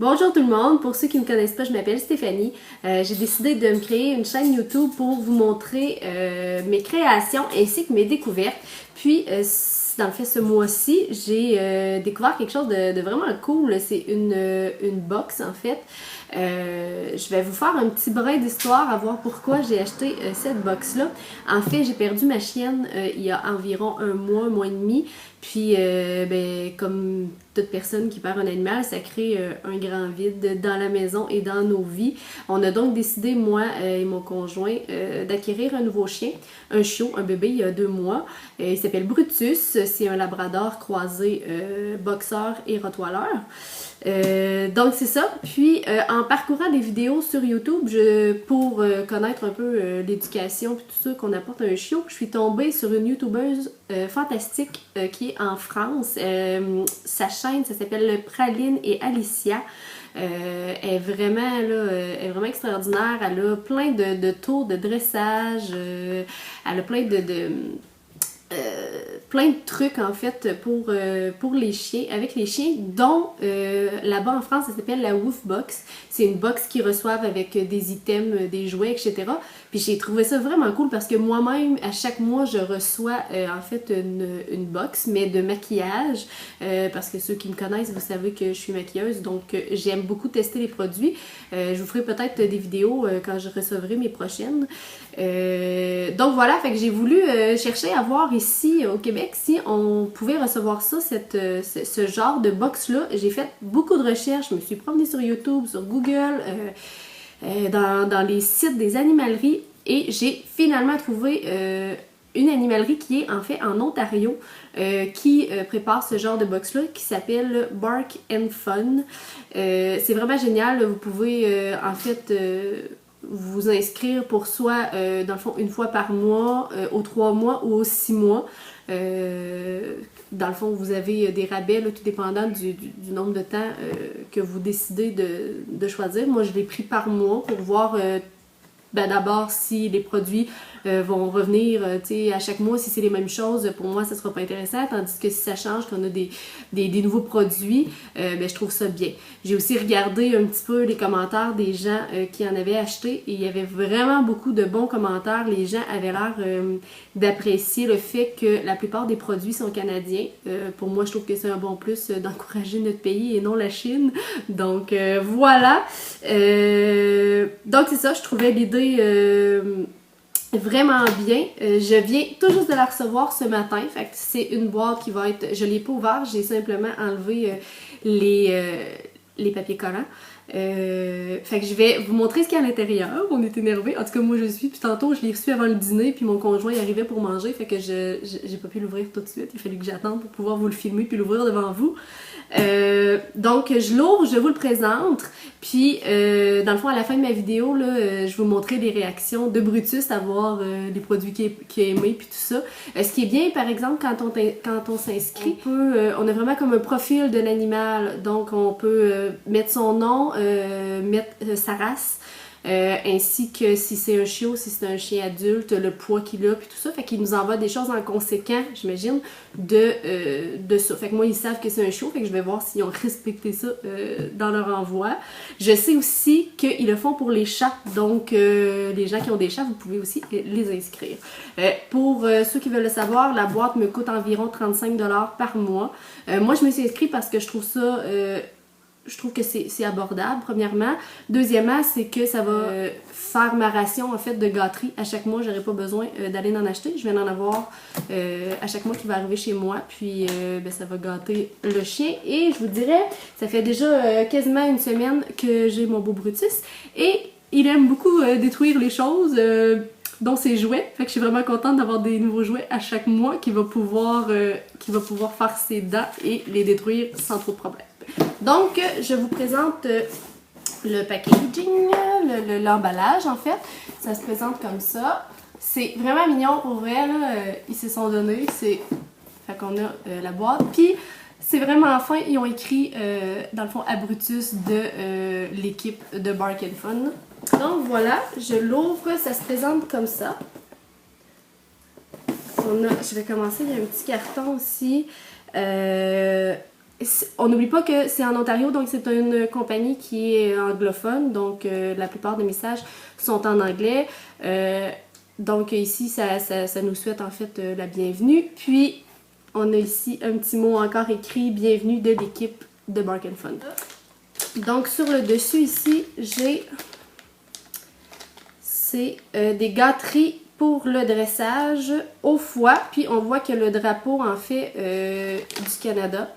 Bonjour tout le monde, pour ceux qui ne me connaissent pas, je m'appelle Stéphanie. J'ai décidé de me créer une chaîne YouTube pour vous montrer mes créations ainsi que mes découvertes. Puis, dans le fait, ce mois-ci, j'ai découvert quelque chose de vraiment cool. C'est une box en fait. Je vais vous faire un petit brin d'histoire à voir pourquoi j'ai acheté cette box-là. En fait, j'ai perdu ma chienne il y a environ un mois et demi. Puis, comme toute personne qui perd un animal, ça crée un grand vide dans la maison et dans nos vies. On a donc décidé, moi et mon conjoint, d'acquérir un nouveau chien, un chiot, un bébé, il y a 2 mois. Il s'appelle Brutus, c'est un labrador croisé boxeur et rottweiler. Donc c'est ça. Puis en parcourant des vidéos sur YouTube, pour connaître un peu l'éducation et tout ça qu'on apporte à un chiot, je suis tombée sur une youtubeuse fantastique qui est en France. Sa chaîne, ça s'appelle Praline et Alicia. Elle est vraiment elle est vraiment extraordinaire. Elle a plein de tours de dressage. Elle a plein plein de trucs en fait pour les chiens, avec les chiens, dont là-bas en France ça s'appelle la Woof Box. C'est une box qu'ils reçoivent avec des items, des jouets, etc. Puis j'ai trouvé ça vraiment cool parce que moi-même, à chaque mois, je reçois en fait une box, mais de maquillage. Parce que ceux qui me connaissent, vous savez que je suis maquilleuse, donc j'aime beaucoup tester les produits. Je vous ferai peut-être des vidéos quand je recevrai mes prochaines. Donc voilà, fait que j'ai voulu chercher à voir ici au Québec si on pouvait recevoir ça, ce genre de box-là. J'ai fait beaucoup de recherches, je me suis promenée sur YouTube, sur Google, dans les sites des animaleries et j'ai finalement trouvé une animalerie qui est en fait en Ontario qui prépare ce genre de box-là qui s'appelle Bark and Fun. C'est vraiment génial, vous pouvez en fait vous inscrire pour soit dans le fond une fois par mois, aux 3 mois ou aux 6 mois. Dans le fond, vous avez des rabais, là, tout dépendant du nombre de temps que vous décidez de choisir. Moi, je l'ai pris par mois pour voir d'abord si les produits vont revenir à chaque mois, si c'est les mêmes choses, pour moi ça sera pas intéressant, tandis que si ça change, qu'on a des nouveaux produits, je trouve ça bien. J'ai aussi regardé un petit peu les commentaires des gens qui en avaient acheté et il y avait vraiment beaucoup de bons commentaires. Les gens avaient l'air d'apprécier le fait que la plupart des produits sont canadiens. Pour moi, je trouve que c'est un bon plus d'encourager notre pays et non la Chine. Donc voilà. Donc c'est ça, je trouvais l'idée vraiment bien. Je viens tout juste de la recevoir ce matin. Fait que c'est une boîte qui va être... Je l'ai pas ouverte, j'ai simplement enlevé les papiers collants. Fait que je vais vous montrer ce qu'il y a à l'intérieur. On est énervés. En tout cas, moi je suis. Puis tantôt, je l'ai reçu avant le dîner. Puis mon conjoint il arrivait pour manger. Fait que j'ai pas pu l'ouvrir tout de suite. Il fallait que j'attende pour pouvoir vous le filmer puis l'ouvrir devant vous. Donc je l'ouvre, je vous le présente. Puis dans le fond, à la fin de ma vidéo, là, je vais vous montrer les réactions de Brutus à voir les produits qu'il a aimés puis tout ça. Ce qui est bien, par exemple, quand on s'inscrit, on a vraiment comme un profil de l'animal. Donc on peut mettre son nom, mettre sa race, ainsi que si c'est un chiot, si c'est un chien adulte, le poids qu'il a, puis tout ça. Fait qu'il nous envoie des choses en conséquent, j'imagine, de ça. Fait que moi, ils savent que c'est un chiot, fait que je vais voir s'ils ont respecté ça dans leur envoi. Je sais aussi qu'ils le font pour les chats, donc les gens qui ont des chats, vous pouvez aussi les inscrire. Pour ceux qui veulent le savoir, la boîte me coûte environ 35$ par mois. Moi, je me suis inscrite parce que je trouve ça... je trouve que c'est abordable, premièrement. Deuxièmement, c'est que ça va faire ma ration en fait de gâterie. À chaque mois, j'aurai pas besoin d'aller en acheter. Je vais en avoir à chaque mois qui va arriver chez moi. Puis ça va gâter le chien. Et je vous dirais, ça fait déjà quasiment une semaine que j'ai mon beau Brutus. Et il aime beaucoup détruire les choses, dont ses jouets. Fait que je suis vraiment contente d'avoir des nouveaux jouets à chaque mois qui va pouvoir faire ses dents et les détruire sans trop de problème. Donc, je vous présente le packaging, l'emballage en fait. Ça se présente comme ça. C'est vraiment mignon pour vrai, là. Ils se sont donnés. Fait qu'on a la boîte. Puis, c'est vraiment fin. Ils ont écrit, dans le fond, à Brutus de l'équipe de Bark and Fun. Donc, voilà. Je l'ouvre. Ça se présente comme ça. Je vais commencer. Il y a un petit carton aussi. On n'oublie pas que c'est en Ontario, donc c'est une compagnie qui est anglophone, donc la plupart des messages sont en anglais. Donc ici, ça nous souhaite en fait la bienvenue. Puis, on a ici un petit mot encore écrit, bienvenue de l'équipe de Bark & Fun. Donc sur le dessus ici, j'ai des gâteries pour le dressage au foie. Puis on voit que le drapeau en fait du Canada.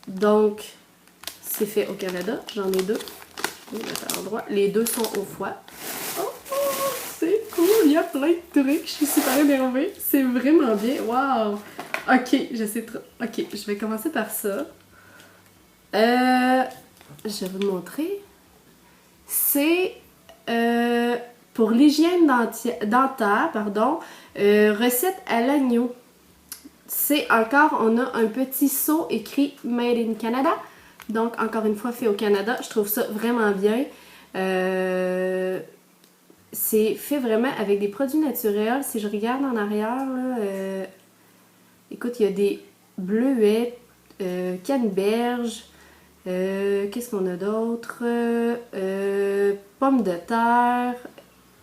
Donc c'est fait au Canada. J'en ai deux. Les deux sont au foie. Oh, c'est cool! Il y a plein de trucs. Je suis super énervée. C'est vraiment bien. Wow! Ok, je sais trop. Ok, je vais commencer par ça. Je vais vous le montrer. C'est pour l'hygiène dentaire, pardon, recette à l'agneau. C'est encore, on a un petit seau écrit Made in Canada. Donc, encore une fois, fait au Canada. Je trouve ça vraiment bien. C'est fait vraiment avec des produits naturels. Si je regarde en arrière, là, écoute, il y a des bleuets, canneberges. Qu'est-ce qu'on a d'autre? Pommes de terre,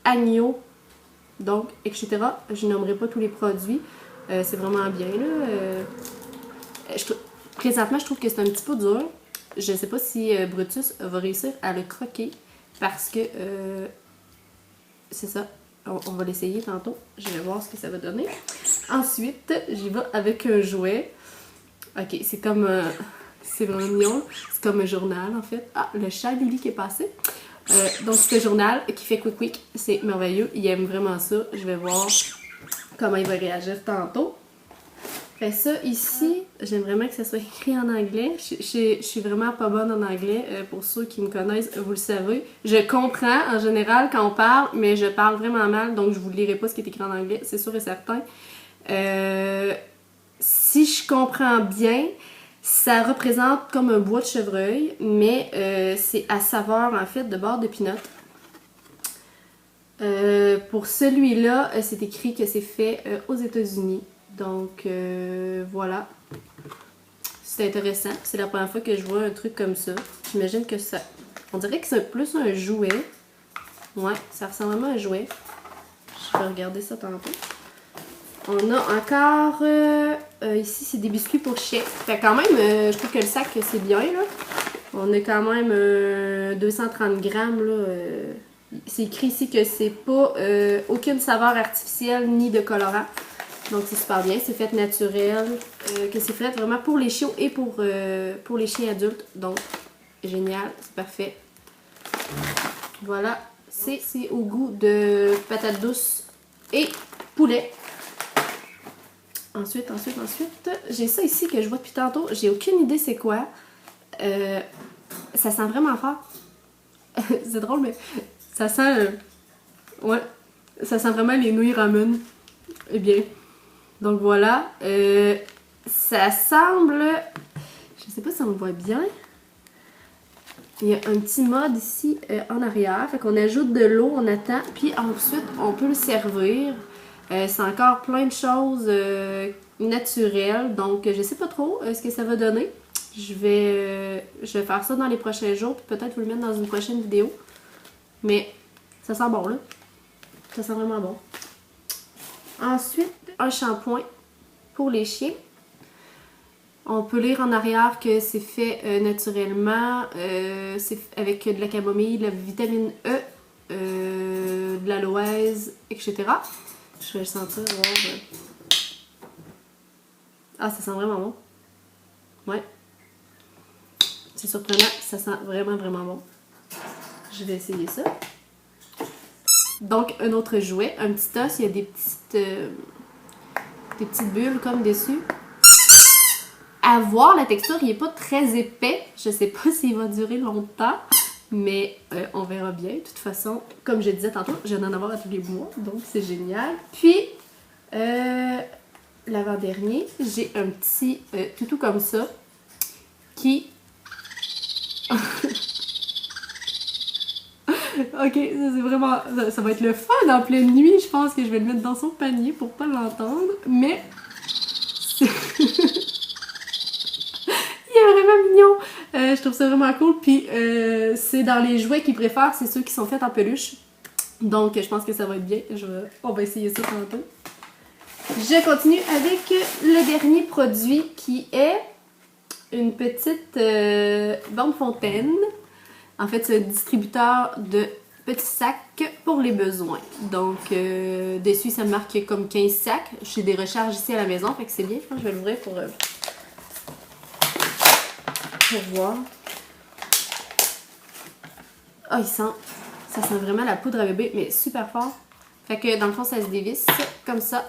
agneau, donc, etc. Je nommerai pas tous les produits. C'est vraiment bien, là. Présentement, je trouve que c'est un petit peu dur. Je sais pas si Brutus va réussir à le croquer parce que c'est ça. On va l'essayer tantôt. Je vais voir ce que ça va donner. Ensuite, j'y vais avec un jouet. Ok, c'est comme... c'est vraiment mignon. C'est comme un journal, en fait. Ah, le chat Lily qui est passé. Donc, c'est un journal qui fait quick. C'est merveilleux. Il aime vraiment ça. Je vais voir comment il va réagir tantôt. Fait ça, ici, j'aime vraiment que ça soit écrit en anglais. Je suis vraiment pas bonne en anglais. Pour ceux qui me connaissent, vous le savez. Je comprends, en général, quand on parle, mais je parle vraiment mal. Donc, je vous lirai pas ce qui est écrit en anglais. C'est sûr et certain. Si je comprends bien... Ça représente comme un bois de chevreuil, mais c'est à saveur en fait de beurre de pinot. Pour celui-là, c'est écrit que c'est fait aux États-Unis. Donc voilà. C'est intéressant. C'est la première fois que je vois un truc comme ça. J'imagine que ça... On dirait que c'est plus un jouet. Ouais, ça ressemble vraiment à un jouet. Je vais regarder ça tantôt. On a encore, ici, c'est des biscuits pour chiens. Fait quand même, je trouve que le sac, c'est bien, là. On a quand même 230 grammes, là. C'est écrit ici que c'est pas aucune saveur artificielle ni de colorant. Donc, c'est super bien. C'est fait naturel. Que c'est fait vraiment pour les chiots et pour les chiens adultes. Donc, génial. C'est parfait. Voilà. C'est au goût de patates douces et poulet. Ensuite, j'ai ça ici que je vois depuis tantôt. J'ai aucune idée c'est quoi. Ça sent vraiment fort. C'est drôle, mais ça sent... ouais, ça sent vraiment les nouilles ramen. Eh bien, donc voilà. Ça semble... Je sais pas si on le voit bien. Il y a un petit mode ici en arrière. Fait qu'on ajoute de l'eau, on attend. Puis ensuite, on peut le servir. C'est encore plein de choses naturelles, donc je sais pas trop ce que ça va donner. Je vais faire ça dans les prochains jours, puis peut-être vous le mettre dans une prochaine vidéo. Mais ça sent bon, là. Ça sent vraiment bon. Ensuite, un shampoing pour les chiens. On peut lire en arrière que c'est fait naturellement, c'est avec de la camomille, de la vitamine E, de l'aloès, etc. Je vais le sentir, voir. Ah, ça sent vraiment bon. Ouais. C'est surprenant, ça sent vraiment, vraiment bon. Je vais essayer ça. Donc, un autre jouet, un petit os, il y a des petites bulles comme dessus. À voir, la texture, il n'est pas très épais. Je sais pas s'il va durer longtemps. Mais on verra bien. De toute façon, comme je disais tantôt, je vais en avoir à tous les mois. Donc, c'est génial. Puis, l'avant-dernier, j'ai un petit toutou comme ça. Qui... ok, c'est vraiment... Ça va être le fun en pleine nuit. Je pense que je vais le mettre dans son panier pour pas l'entendre. Mais... tellement mignon! Je trouve ça vraiment cool. Puis c'est dans les jouets qu'ils préfèrent, c'est ceux qui sont faits en peluche. Donc je pense que ça va être bien. On va essayer ça tantôt. Je continue avec le dernier produit qui est une petite bande fontaine. En fait, c'est un distributeur de petits sacs pour les besoins. Donc, dessus, ça marque comme 15 sacs. J'ai des recharges ici à la maison, fait que c'est bien. Je pense que je vais l'ouvrir pour voir. Ah, ça sent vraiment la poudre à bébé, mais super fort. Fait que dans le fond, ça se dévisse comme ça.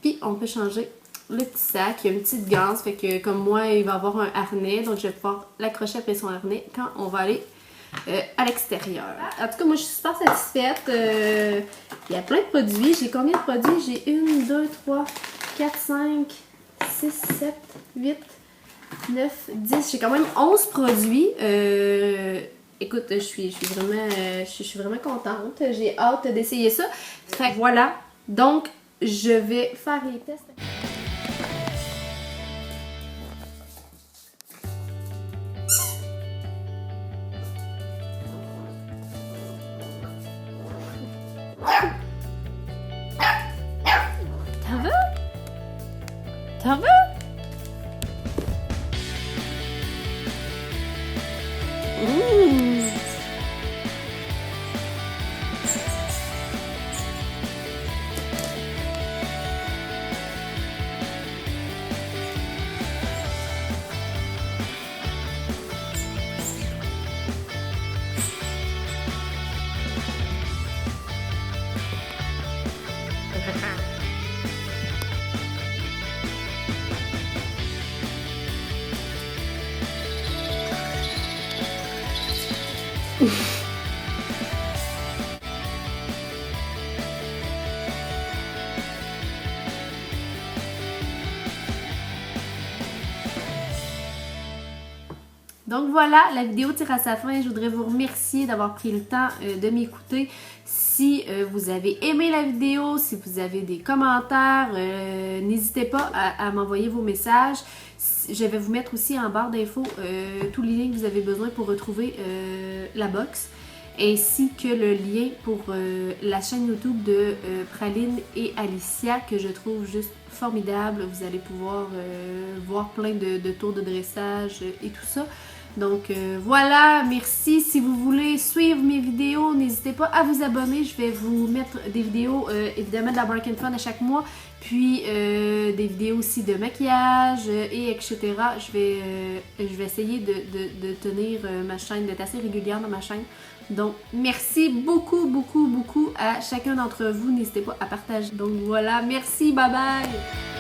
Puis, on peut changer le petit sac. Il y a une petite ganse, fait que comme moi, il va avoir un harnais. Donc, je vais pouvoir l'accrocher après son harnais quand on va aller à l'extérieur. En tout cas, moi, je suis super satisfaite. Il y a plein de produits. J'ai combien de produits? J'ai 1, 2, 3, 4, 5, 6, 7, 8, 9, 10. J'ai quand même 11 produits. Écoute, je suis vraiment contente. J'ai hâte d'essayer ça. Fait que voilà. Donc, je vais faire les tests. T'en veux? T'en veux? Mmh. Donc voilà, la vidéo tire à sa fin. Je voudrais vous remercier d'avoir pris le temps de m'écouter. Si vous avez aimé la vidéo, si vous avez des commentaires, n'hésitez pas à m'envoyer vos messages. Je vais vous mettre aussi en barre d'infos tous les liens que vous avez besoin pour retrouver la box, ainsi que le lien pour la chaîne YouTube de Praline et Alicia, que je trouve juste formidable. Vous allez pouvoir voir plein de tours de dressage et tout ça. Donc voilà, merci. Si vous voulez suivre mes vidéos, n'hésitez pas à vous abonner. Je vais vous mettre des vidéos évidemment de la Bark & Fun à chaque mois, puis des vidéos aussi de maquillage et etc. Je vais essayer de tenir ma chaîne, d'être assez régulière dans ma chaîne. Donc merci beaucoup, beaucoup, beaucoup à chacun d'entre vous. N'hésitez pas à partager. Donc voilà, merci, bye bye!